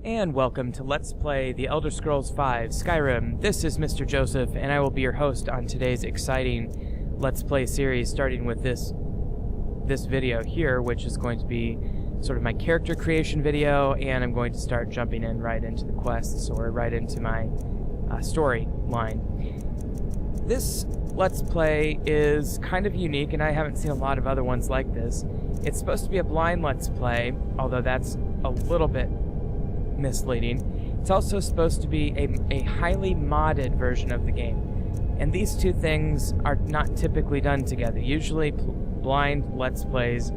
And welcome to Let's Play The Elder Scrolls V Skyrim. This is Mr. Joseph, and I will be your host on today's exciting Let's Play series, starting with this video here, which is going to be sort of my character creation video, and I'm going to start jumping in right into the quests, or right into my story line. This Let's Play is kind of unique, and I haven't seen a lot of other ones like this. It's supposed to be a blind Let's Play, although that's a little bit misleading. It's also supposed to be a highly modded version of the game. And these two things are not typically done together. Usually blind Let's Plays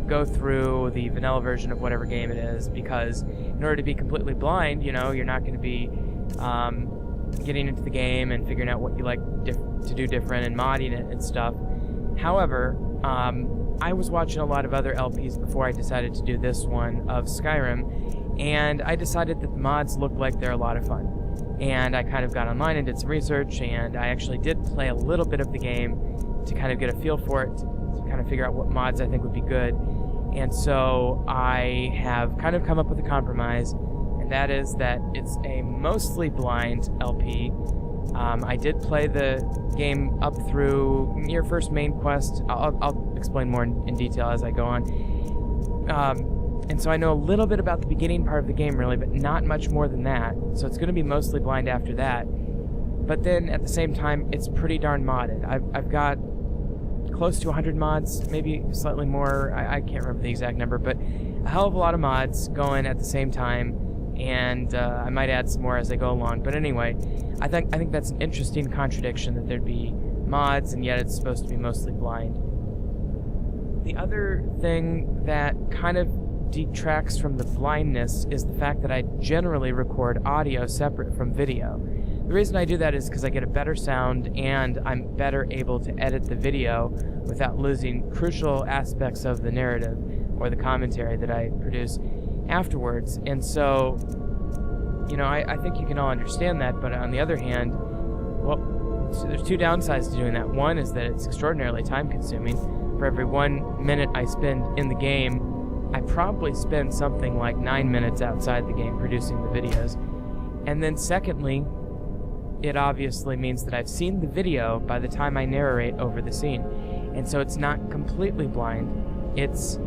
go through the vanilla version of whatever game it is, because in order to be completely blind, you know, you're not going to be getting into the game and figuring out what you like to do different and modding it and stuff. However, I was watching a lot of other LPs before I decided to do this one of Skyrim, and I decided that the mods look like they're a lot of fun. And I kind of got online and did some research, and I actually did play a little bit of the game to kind of get a feel for it, to kind of figure out what mods I think would be good. And so I have kind of come up with a compromise, and that is that it's a mostly blind LP. I did play the game up through your first main quest. I'll explain more in detail as I go on. And so I know a little bit about the beginning part of the game, really, but not much more than that. So it's going to be mostly blind after that. But then, at the same time, it's pretty darn modded. I've got close to 100 mods, maybe slightly more. I can't remember the exact number, but a hell of a lot of mods going at the same time. And I might add some more as I go along. But anyway, I think that's an interesting contradiction, that there'd be mods, and yet it's supposed to be mostly blind. The other thing that kind of detracts from the blindness is the fact that I generally record audio separate from video. The reason I do that is because I get a better sound, and I'm better able to edit the video without losing crucial aspects of the narrative or the commentary that I produce afterwards. And so, you know, I think you can all understand that, but on the other hand, well, so there's two downsides to doing that. One is that it's extraordinarily time-consuming. For every 1 minute I spend in the game, I probably spend something like 9 minutes outside the game producing the videos. And then secondly, it obviously means that I've seen the video by the time I narrate over the scene. And so it's not completely blind. It's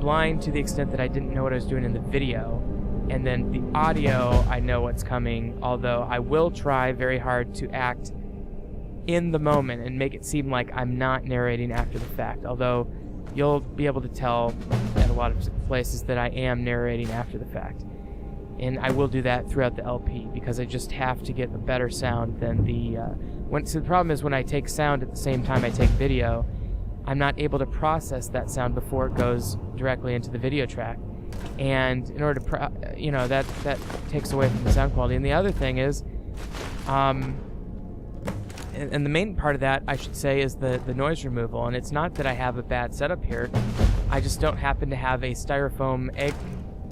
blind to the extent that I didn't know what I was doing in the video. And then the audio, I know what's coming, although I will try very hard to act in the moment and make it seem like I'm not narrating after the fact. Although you'll be able to tell at a lot of places that I am narrating after the fact. And I will do that throughout the LP, because I just have to get a better sound than the... So the problem is, when I take sound at the same time I take video, I'm not able to process that sound before it goes directly into the video track. And in order to... you know, that takes away from the sound quality. And the other thing is... And the main part of that, I should say, is the noise removal. And it's not that I have a bad setup here. I just don't happen to have a styrofoam egg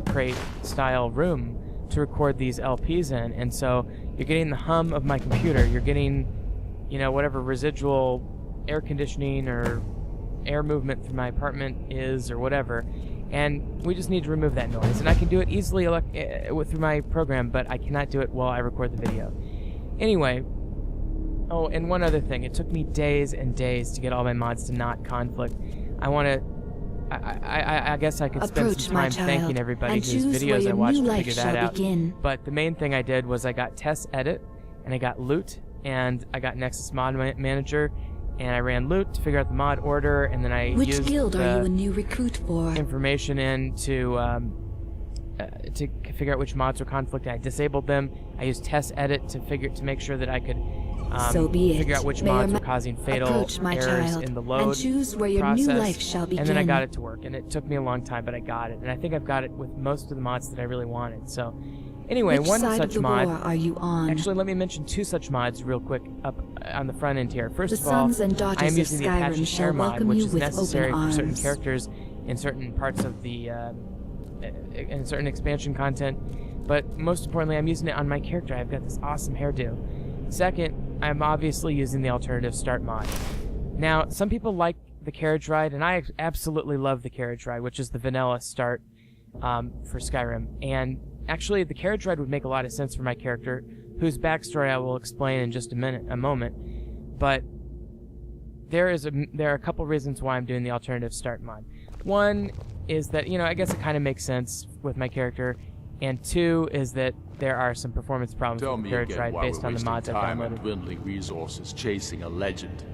crate style room to record these LPs in. And so you're getting the hum of my computer. You're getting, you know, whatever residual air conditioning or air movement through my apartment is, or whatever. And we just need to remove that noise. And I can do it easily through my program, but I cannot do it while I record the video. Anyway... Oh, and one other thing. It took me days and days to get all my mods to not conflict. I guess I could spend some time thanking everybody whose videos I watched to figure that out. But the main thing I did was I got Test Edit, and I got Loot, and I got Nexus Mod Manager, and I ran Loot to figure out the mod order, and then I used guild are you a new recruit for? Information in to figure out which mods were conflicting. I disabled them. I used Test Edit to make sure that I could figure out which mods were causing fatal errors in the load and choose where your process, new life shall begin. and then I got it to work, and it took me a long time, but I got it, and I think I've got it with most of the mods that I really wanted. So anyway, which one side such of the mod, war are you on? Actually, let me mention two such mods real quick up on the front end here. First the of all, sons and daughters I am using the Apache Skyrim Share mod, welcome which you is with necessary open for certain arms. characters in certain parts of the in certain expansion content. But most importantly, I'm using it on my character. I've got this awesome hairdo. Second, I'm obviously using the alternative start mod. Now, some people like the carriage ride, and I absolutely love the carriage ride, which is the vanilla start for Skyrim. And actually, the carriage ride would make a lot of sense for my character, whose backstory I will explain in just a moment. But there are a couple reasons why I'm doing the alternative start mod. One is that, I guess it kind of makes sense with my character, and two is that there are some performance problems with the carriage ride based on the mods I've downloaded. Dwindling resources chasing a legend.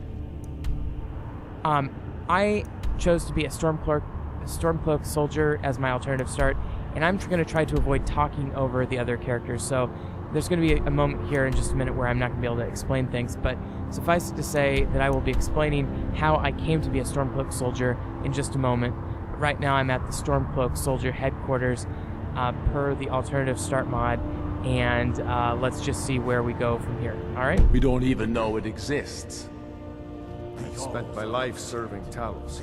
I chose to be a Stormcloak soldier as my alternative start, and I'm going to try to avoid talking over the other characters, so there's going to be a moment here in just a minute where I'm not going to be able to explain things, but suffice it to say that I will be explaining how I came to be a Stormcloak soldier in just a moment. Right now I'm at the Stormcloak soldier headquarters per the alternative start mod, and let's just see where we go from here, alright? We don't even know it exists. I've spent my life serving Talos.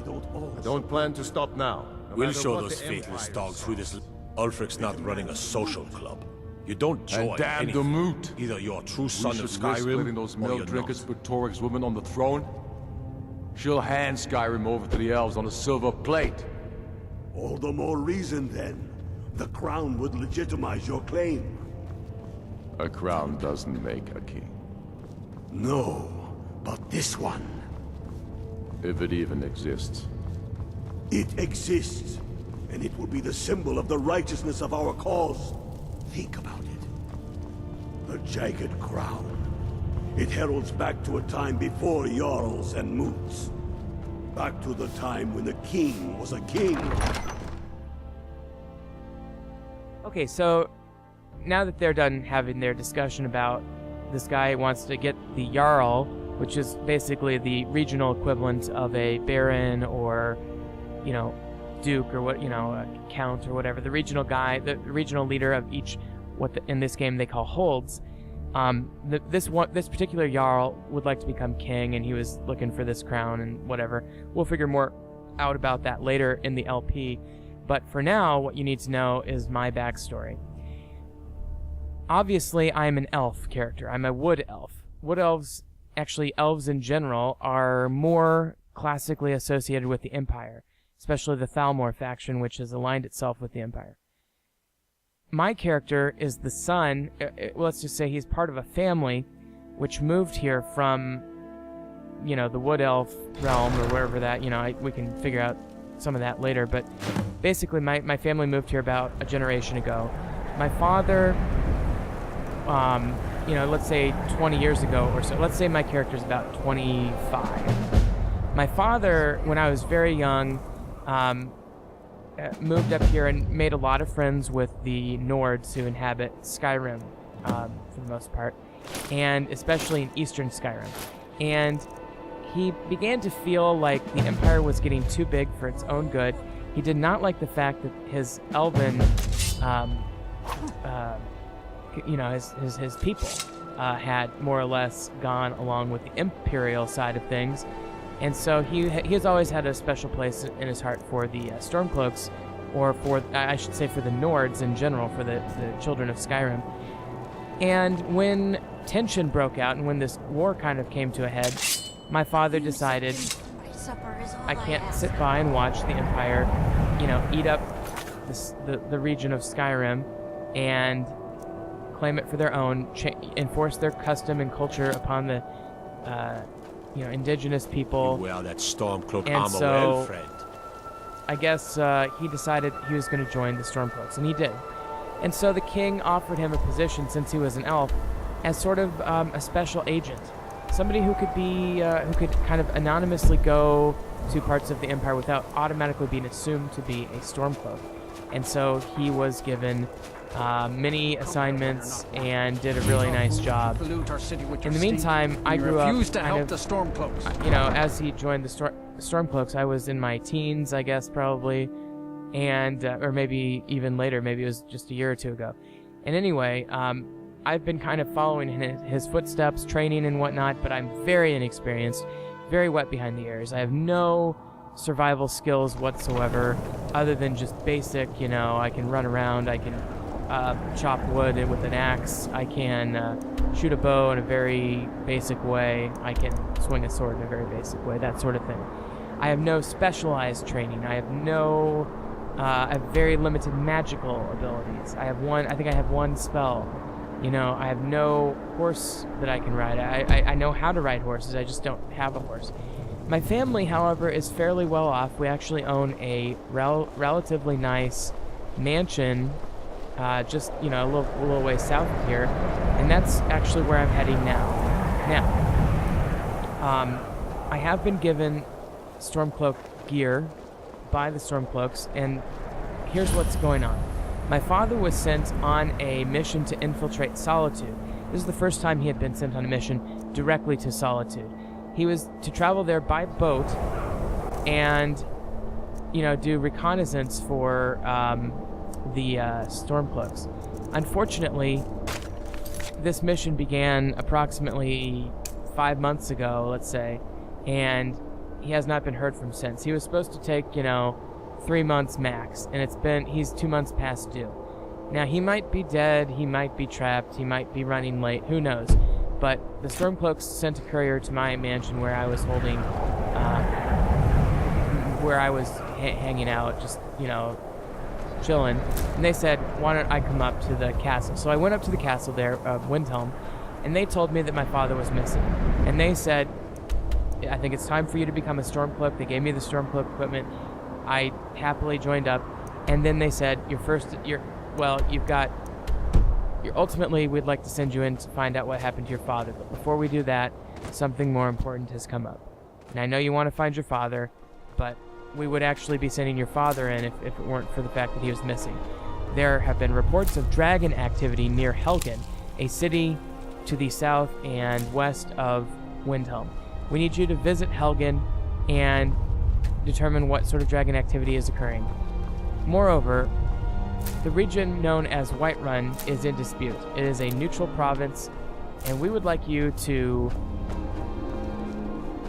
I don't plan to stop now. We'll show those faithless dogs who this... Ulfric's not running a social club. You don't join And damn the anything. moot. Either you're a true We son should of risk letting Skyrim, those or milk you're drinkers not. put Toryg's woman on the throne. She'll hand Skyrim over to the elves on a silver plate. All the more reason, then. The crown would legitimize your claim. A crown doesn't make a king. No, but this one. If it even exists. It exists, and it will be the symbol of the righteousness of our cause. Think about it. The jagged crown. It heralds back to a time before Jarls and Moots. Back to the time when the king was a king. Okay, so now that they're done having their discussion about this guy wants to get the Jarl, which is basically the regional equivalent of a baron or, duke or a count or whatever, the regional guy, the regional leader of each, in this game they call holds. This particular Jarl would like to become king, and he was looking for this crown and whatever. We'll figure more out about that later in the LP. But for now, what you need to know is my backstory. Obviously, I'm an elf character. I'm a wood elf. Wood elves, actually elves in general, are more classically associated with the Empire, especially the Thalmor faction, which has aligned itself with the Empire. My character is the son, let's just say he's part of a family which moved here from, the wood elf realm or wherever that, we can figure out some of that later, but basically my family moved here about a generation ago. My father, let's say 20 years ago or so, let's say my character's about 25. My father, when I was very young, moved up here and made a lot of friends with the Nords who inhabit Skyrim, for the most part, and especially in eastern Skyrim. And he began to feel like the Empire was getting too big for its own good. He did not like the fact that his elven, his people had more or less gone along with the imperial side of things. And so he has always had a special place in his heart for the Stormcloaks, or for, I should say, for the Nords in general, for the children of Skyrim. And when tension broke out and when this war kind of came to a head, my father decided, I can't sit by and watch the Empire, eat up the region of Skyrim and claim it for their own, enforce their custom and culture upon the indigenous people. You wear that Stormcloak And armor so, well, friend. I guess he decided he was going to join the Stormcloaks, and he did. And so the king offered him a position, since he was an elf, as sort of a special agent. Somebody who could be, who could kind of anonymously go to parts of the Empire without automatically being assumed to be a Stormcloak. And so he was given many assignments and did a really nice job. In the meantime, I grew up kind of, the Stormcloaks. As he joined the Stormcloaks, I was in my teens, I guess, probably, and or maybe even later, maybe it was just a year or two ago. And anyway, I've been kind of following his footsteps, training and whatnot, but I'm very inexperienced, very wet behind the ears. I have no survival skills whatsoever, other than just basic, I can run around, I can chop wood with an axe, I can shoot a bow in a very basic way, I can swing a sword in a very basic way, that sort of thing. I have no specialized training, I have no I have very limited magical abilities. I think I have one spell. You know, I have no horse that I can ride. I know how to ride horses, I just don't have a horse. My family, however, is fairly well off. We actually own a relatively nice mansion, just, you know, a little way south of here, and that's actually where I'm heading now. Now, I have been given Stormcloak gear by the Stormcloaks, and here's what's going on. My father was sent on a mission to infiltrate Solitude. This is the first time he had been sent on a mission directly to Solitude. He was to travel there by boat and, you know, do reconnaissance for the Stormcloaks. Unfortunately, this mission began approximately 5 months ago, let's say, and he has not been heard from since. He was supposed to take, you know, 3 months max, and he's 2 months past due. Now, he might be dead, he might be trapped, he might be running late, who knows. But the Stormcloaks sent a courier to my mansion where I was holding, where I was hanging out, just, you know, chilling. And they said, why don't I come up to the castle? So I went up to the castle there, Windhelm, and they told me that my father was missing. And they said, I think it's time for you to become a Stormcloak. They gave me the Stormcloak equipment. I happily joined up, and then they said, ultimately, we'd like to send you in to find out what happened to your father, but before we do that, something more important has come up. And I know you want to find your father, but we would actually be sending your father in if it weren't for the fact that he was missing. There have been reports of dragon activity near Helgen, a city to the south and west of Windhelm. We need you to visit Helgen and determine what sort of dragon activity is occurring. Moreover, the region known as Whiterun is in dispute. It is a neutral province, and we would like you to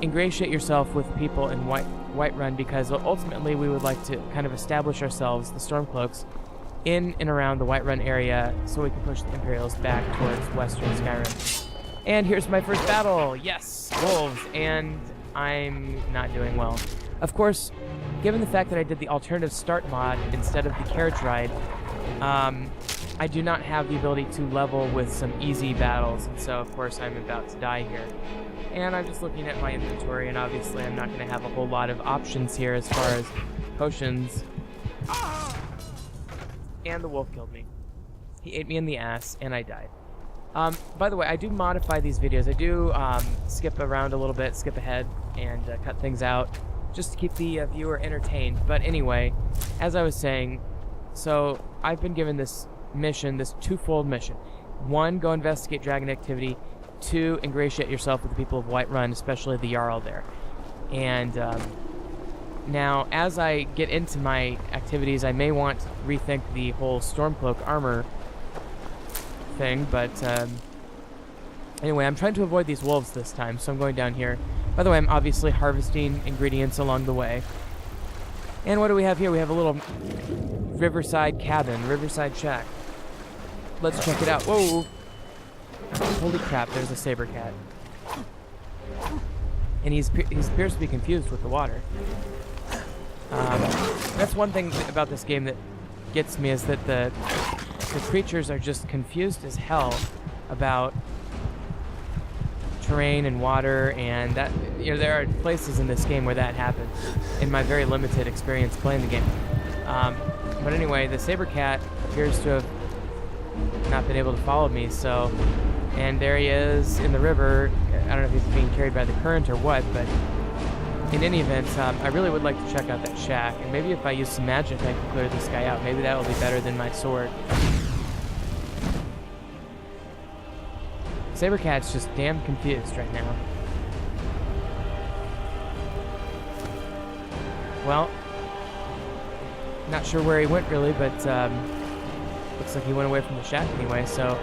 ingratiate yourself with people in Whiterun, because ultimately we would like to kind of establish ourselves, the Stormcloaks, in and around the Whiterun area so we can push the Imperials back towards western Skyrim. And here's my first battle! Yes! Wolves! And I'm not doing well. Of course, given the fact that I did the alternative start mod instead of the carriage ride, I do not have the ability to level with some easy battles, and so of course I'm about to die here. And I'm just looking at my inventory, and obviously I'm not going to have a whole lot of options here as far as potions. And the wolf killed me. He ate me in the ass, and I died. By the way, I do modify these videos. I do skip around a little bit, skip ahead, and cut things out, just to keep the viewer entertained. But anyway, as I was saying, so I've been given this mission, this twofold mission. 1, go investigate dragon activity. 2, ingratiate yourself with the people of Whiterun, especially the Jarl there. And now, as I get into my activities, I may want to rethink the whole Stormcloak armor thing, but anyway, I'm trying to avoid these wolves this time, so I'm going down here. By the way, I'm obviously harvesting ingredients along the way. And what do we have here? We have a little riverside cabin, riverside shack. Let's check it out. Whoa! Holy crap, there's a saber cat. And he appears to be confused with the water. That's one thing about this game that gets me, is that the creatures are just confused as hell about terrain and water, and that, you know, there are places in this game where that happens in my very limited experience playing the game. But anyway, the saber cat appears to have not been able to follow me, so, and there he is in the river. I don't know if he's being carried by the current or what, but in any event, I really would like to check out that shack, and maybe if I use some magic I can clear this guy out. Maybe that will be better than my sword. Sabercat's just damn confused right now. Well, not sure where he went really, but looks like he went away from the shack anyway, so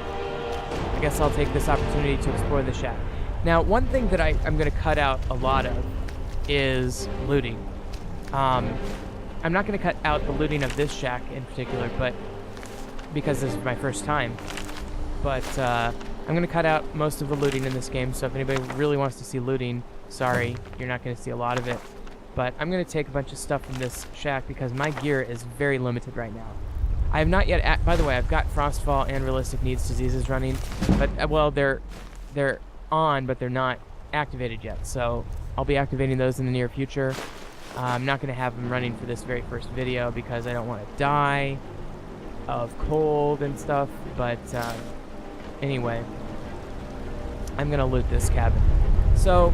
I guess I'll take this opportunity to explore the shack. Now, one thing that I'm going to cut out a lot of is looting. I'm not going to cut out the looting of this shack in particular, but because this is my first time. But I'm going to cut out most of the looting in this game, so if anybody really wants to see looting, sorry, you're not going to see a lot of it. But I'm going to take a bunch of stuff from this shack because my gear is very limited right now. I have not yet... By the way, I've got Frostfall and Realistic Needs Diseases running. But, well, they're on, but they're not activated yet. So I'll be activating those in the near future. I'm not going to have them running for this very first video because I don't want to die of cold and stuff. But anyway, I'm going to loot this cabin. So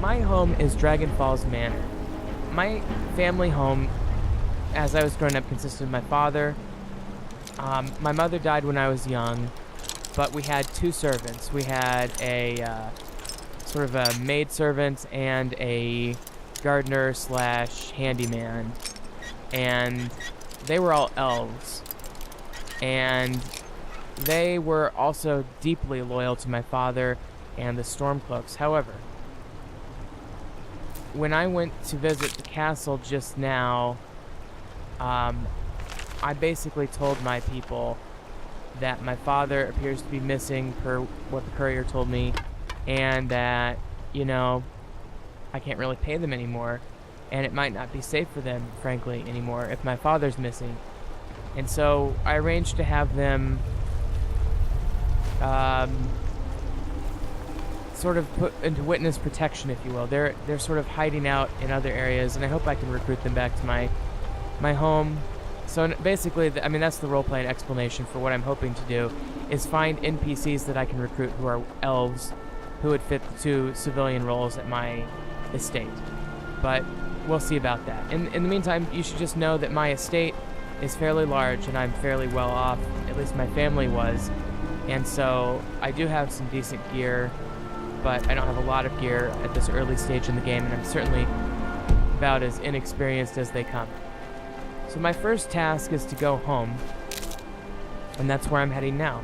my home is Dragon Falls Manor. My family home, as I was growing up, consisted of my father. My mother died when I was young, but we had 2 servants. We had a sort of a maidservant and a gardener / handyman, and they were all elves. And they were also deeply loyal to my father and the Stormcloaks. However, when I went to visit the castle just now, I basically told my people that my father appears to be missing per what the courier told me, and that, you know, I can't really pay them anymore, and it might not be safe for them, frankly, anymore if my father's missing. And so I arranged to have them sort of put into witness protection, if you will. They're sort of hiding out in other areas, and I hope I can recruit them back to my home. So basically, I mean, that's the role-playing explanation for what I'm hoping to do, is find NPCs that I can recruit who are elves, who would fit the 2 civilian roles at my estate. But we'll see about that. In the meantime, you should just know that my estate is fairly large, and I'm fairly well off, at least my family was. And so I do have some decent gear, but I don't have a lot of gear at this early stage in the game, and I'm certainly about as inexperienced as they come. So my first task is to go home, and that's where I'm heading now.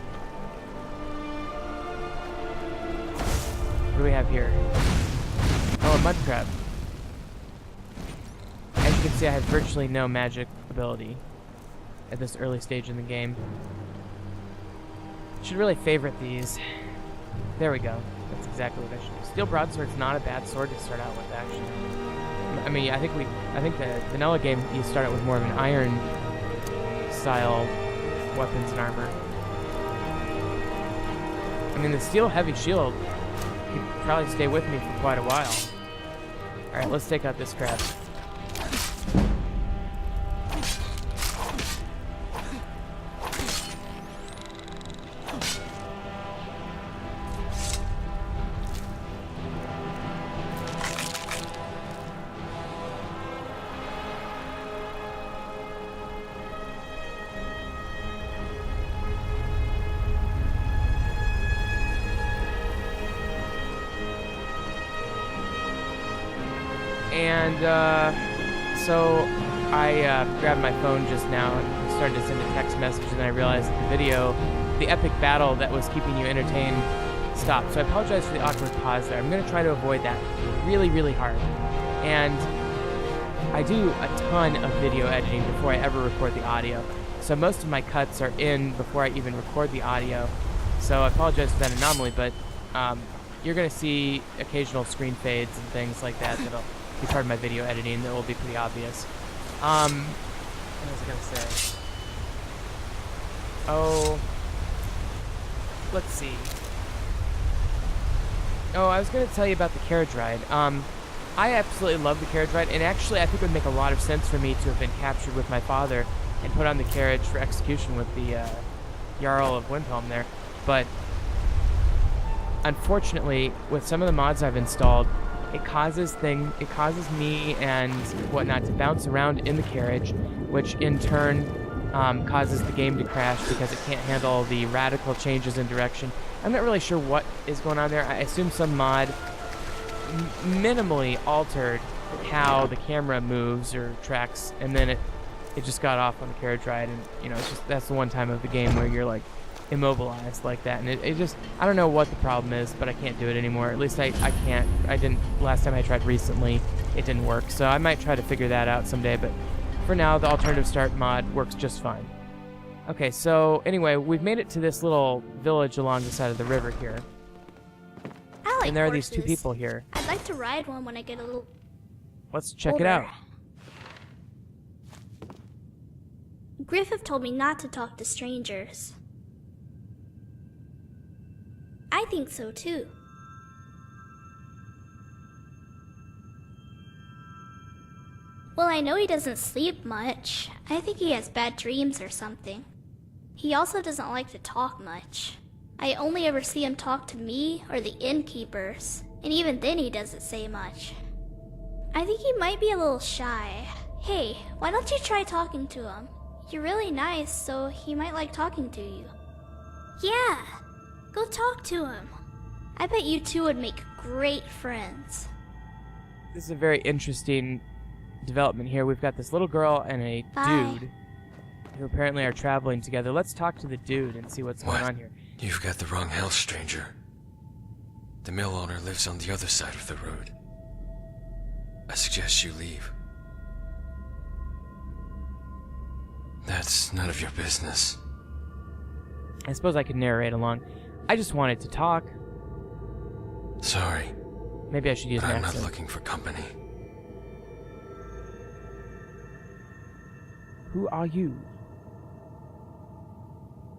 What do we have here? Oh, a mud crab. As you can see, I have virtually no magic ability at this early stage in the game. Should really favorite these. There we go. That's exactly what I should do. Steel broadsword's not a bad sword to start out with, actually. I mean, I think the vanilla game, you start out with more of an iron style weapons and armor. I mean, the steel heavy shield could probably stay with me for quite a while. Alright, let's take out this crab. And so I grabbed my phone just now and started to send a text message, and then I realized that the epic battle that was keeping you entertained stopped. So I apologize for the awkward pause there. I'm going to try to avoid that really, really hard. And I do a ton of video editing before I ever record the audio. So most of my cuts are in before I even record the audio. So I apologize for that anomaly, but you're going to see occasional screen fades and things like that that'll be part of my video editing that will be pretty obvious. What was I going to say? Oh, let's see. Oh, I was going to tell you about the carriage ride. I absolutely love the carriage ride, and actually I think it would make a lot of sense for me to have been captured with my father and put on the carriage for execution with the Jarl of Windhelm there. But unfortunately, with some of the mods I've installed, it causes me and whatnot to bounce around in the carriage, which in turn causes the game to crash because it can't handle the radical changes in direction. I'm not really sure what is going on there. I assume some mod minimally altered how the camera moves or tracks, and then it just got off on the carriage ride, and you know, it's just, that's the one time of the game where you're like immobilized like that, and it just, I don't know what the problem is, but I can't do it anymore. At least I didn't last time I tried recently. It didn't work, so I might try to figure that out someday, but for now the alternative start mod works just fine. Okay, so anyway, we've made it to this little village along the side of the river here. I like And there are horses. these 2 people here. I'd like to ride one when I get a little... Let's check it out. Griffith told me not to talk to strangers. I think so too. Well, I know he doesn't sleep much. I think he has bad dreams or something. He also doesn't like to talk much. I only ever see him talk to me or the innkeepers, and even then he doesn't say much. I think he might be a little shy. Hey, why don't you try talking to him? You're really nice, so he might like talking to you. Yeah, go talk to him. I bet you two would make great friends. This is a very interesting development here. We've got this little girl and a dude who apparently are traveling together. Let's talk to the dude and see what's going on here. You've got the wrong house, stranger. The mill owner lives on the other side of the road. I suggest you leave. That's none of your business. I suppose I could narrate along. I just wanted to talk. Sorry. Maybe I should use but an I'm accent. not looking for company. Who are you?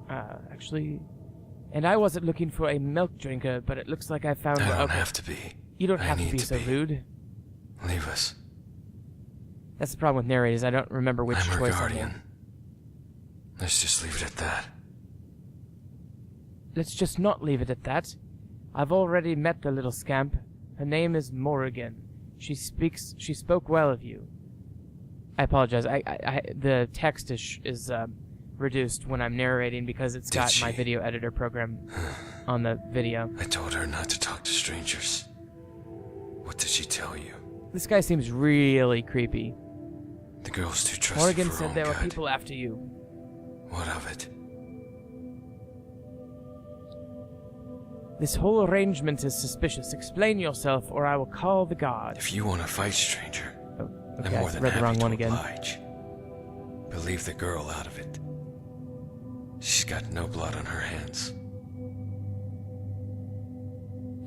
Actually... And I wasn't looking for a milk drinker, but it looks like I found... I don't have to be. You don't I have to need be to so be. rude. Leave us. That's the problem with narrators. I don't remember which I'm her choice I guardian. made. Let's just leave it at that. Let's just not leave it at that. I've already met the little scamp. Her name is Morrigan. She spoke well of you. I apologize. The text is reduced when I'm narrating because it's got my video editor program on the video. I told her not to talk to strangers. What did she tell you? This guy seems really creepy. The girl's too trusting Morrigan for her said own there were good. people after you. What of it? This whole arrangement is suspicious. Explain yourself, or I will call the guard. If you want to fight, stranger, Oh, I'm okay, more I than read the happy wrong to one again. oblige. But leave the girl out of it. She's got no blood on her hands.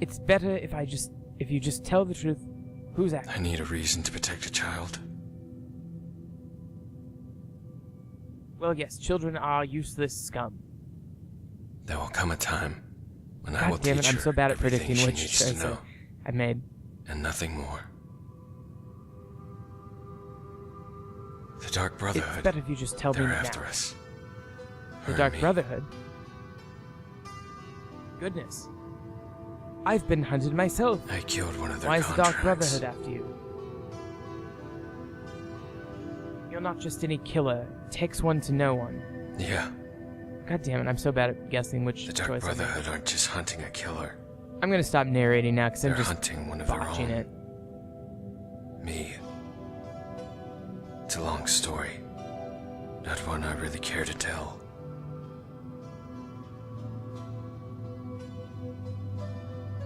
It's better if you just tell the truth. Who's acting? I need a reason to protect a child. Well, yes, children are useless scum. There will come a time when I will God damn it, teach I'm her so bad at everything predicting she which needs to choice know, I made. and nothing more. The Dark Brotherhood. It's better if you just tell me They're now. after us. The Her Dark and me. Brotherhood? Goodness. I've been hunted myself. I killed one of their Why is the Dark contracts. Brotherhood after you? You're not just any killer. It takes one to know one. Yeah, God damn it, I'm so bad at guessing which the Dark choice I made. Brotherhood aren't just hunting a killer. I'm gonna stop narrating now because I'm They're just hunting one of their botching own. it. Me. It's a long story. Not one I really care to tell.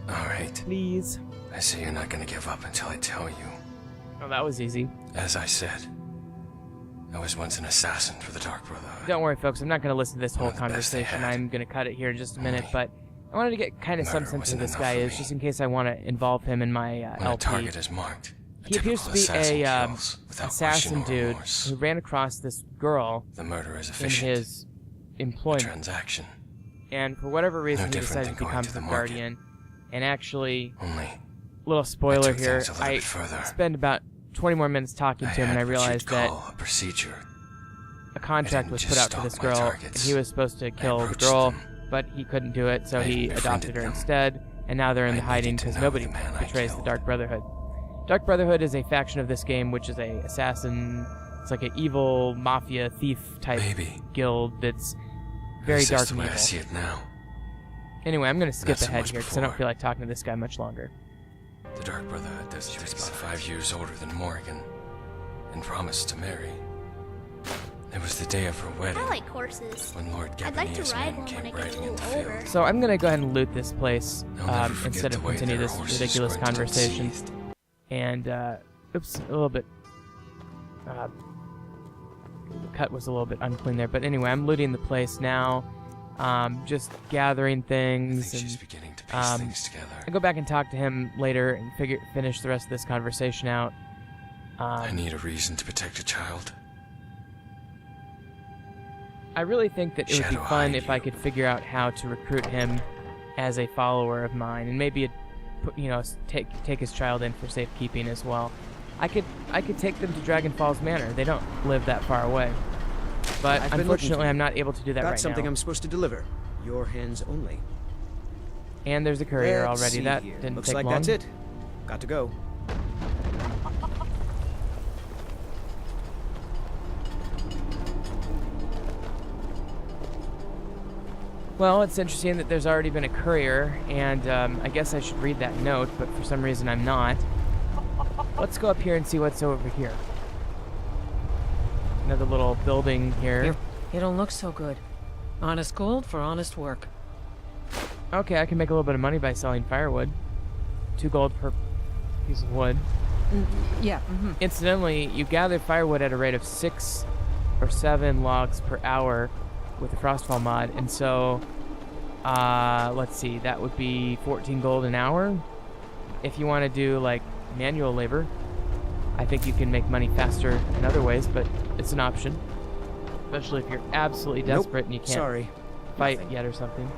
Alright, Please. I see you're not gonna give up until I tell you. Oh, that was easy. As I said, I was once an assassin for the Dark Brotherhood. Don't worry, folks. I'm not going to listen to this whole One of the best they conversation. had. I'm going to cut it here in just a minute, Only but I wanted to get kind of some murder sense of wasn't this enough guy for is, me. just in case I want to involve him in my When a LP. target is marked, a He appears to be typical assassin a kills without assassin question or dude remorse. who ran across this girl The murder is in efficient. his employment, transaction. and for whatever reason he different decided than to going become to the the market. guardian. And actually, Only little spoiler took here, things a little I bit further. spent about 20 more minutes talking to him, and I had what realized you'd that call a procedure. a contract didn't was just put out for stalk this my girl, and targets. he was supposed to kill the approached girl, them. but he couldn't do it, so I he befriended adopted her them. instead, and now they're in I hiding needed to because know nobody the man I betrays the killed. Dark Brotherhood. Dark Brotherhood is a faction of this game, which is a assassin. It's like an evil mafia thief type Maybe. guild that's At very least dark that's the and way evil. I see it now. Anyway, I'm gonna skip Not so ahead much here because I don't before. feel like talking to this guy much longer. The Dark Brotherhood does. She was about 5 years older than Morrigan, and promised to marry. It was the day of her wedding I like horses. when Lord I'd like to Gabonia's ride men one came when I get riding a into little the older. field. So I'm gonna go ahead and loot this place I'll never forget instead of the way continue that her this horses ridiculous squinted and conversation. seethed. And oops, a little bit. The cut was a little bit unclean there, but anyway, I'm looting the place now. Just gathering I things, think she's and beginning to piece things I together. go back and talk to him later and finish the rest of this conversation out. I need a reason to protect a child. I really think that it would be Shadow, fun hide if I you. could figure out how to recruit him as a follower of mine, and maybe, take his child in for safekeeping as well. I could take them to Dragon Falls Manor. They don't live that far away, but I've been looking unfortunately, for I'm not able to do that Got right something now. I'm supposed to deliver. Your hands only. And there's a courier Let's already. see That here. didn't Looks take like long. that's it. Got to go. Well, it's interesting that there's already been a courier, and I guess I should read that note, but for some reason I'm not. Let's go up here and see what's over here. Another little building here. You don't look so good. Honest gold for honest work. Okay, I can make a little bit of money by selling firewood. 2 gold per piece of wood. Yeah. Incidentally, you gather firewood at a rate of 6 or 7 logs per hour with the Frostfall mod, and so, let's see, that would be 14 gold an hour. If you want to do, like, manual labor, I think you can make money faster in other ways, but it's an option. Especially if you're absolutely desperate and you can't Sorry. fight Nothing. yet or something.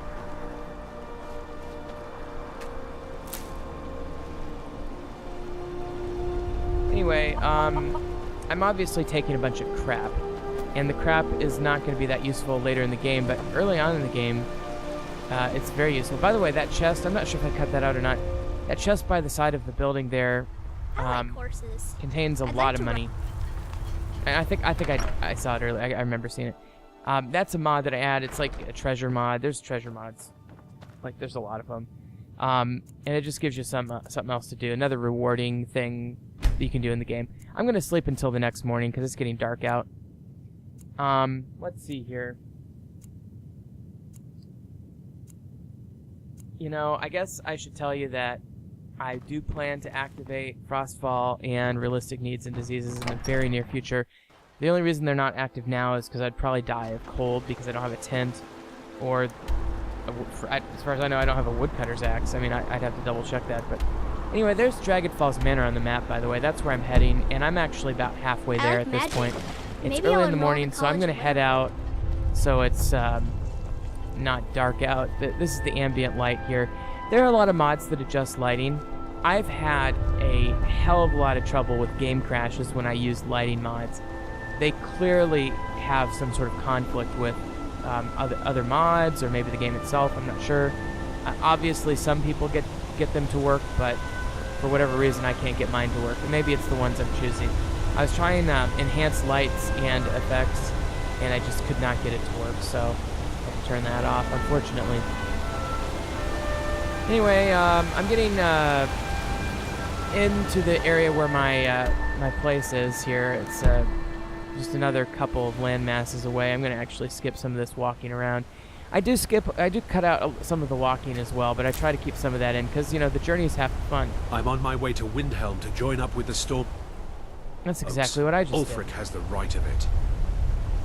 Anyway, I'm obviously taking a bunch of crap, and the crap is not going to be that useful later in the game, but early on in the game, it's very useful. By the way, that chest, I'm not sure if I cut that out or not. That chest by the side of the building there I like horses. contains a I'd lot like of to money. And I think I saw it earlier. I remember seeing it. That's a mod that I add. It's like a treasure mod. There's treasure mods. Like, there's a lot of them. And it just gives you something else to do. Another rewarding thing that you can do in the game. I'm going to sleep until the next morning because it's getting dark out. Let's see here. You know, I guess I should tell you that I do plan to activate Frostfall and Realistic Needs and Diseases in the very near future. The only reason they're not active now is because I'd probably die of cold because I don't have a tent, or, as far as I know, I don't have a woodcutter's axe. I mean, I'd have to double check that, but anyway, there's Dragon Falls Manor on the map, by the way. That's where I'm heading, and I'm actually about halfway I there like at this magic. point. It's Maybe I'll early in the enroll morning, to so I'm college going to and head learn. out so it's not dark out. This is the ambient light here. There are a lot of mods that adjust lighting. I've had a hell of a lot of trouble with game crashes when I use lighting mods. They clearly have some sort of conflict with other mods, or maybe the game itself. I'm not sure. Obviously, some people get them to work, but for whatever reason, I can't get mine to work. And maybe it's the ones I'm choosing. I was trying enhanced lights and effects, and I just could not get it to work, so I had to turn that off, unfortunately. Anyway, I'm getting into the area where my place is here. It's just another couple of land masses away. I'm going to actually skip some of this walking around. I do cut out some of the walking as well, but I try to keep some of that in because, you know, the journey is half the fun. I'm on my way to Windhelm to join up with the storm. That's exactly what I just did. Ulfric has the right of it.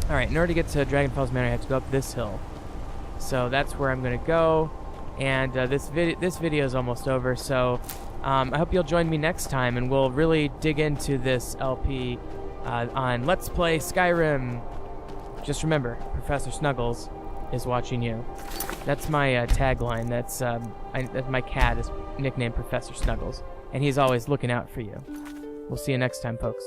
Alright, in order to get to Dragon Falls Manor, I have to go up this hill. So that's where I'm going to go. And this video is almost over, so I hope you'll join me next time, and we'll really dig into this LP on Let's Play Skyrim. Just remember, Professor Snuggles is watching you. That's my tagline. That's my cat is nicknamed Professor Snuggles, and he's always looking out for you. We'll see you next time, folks.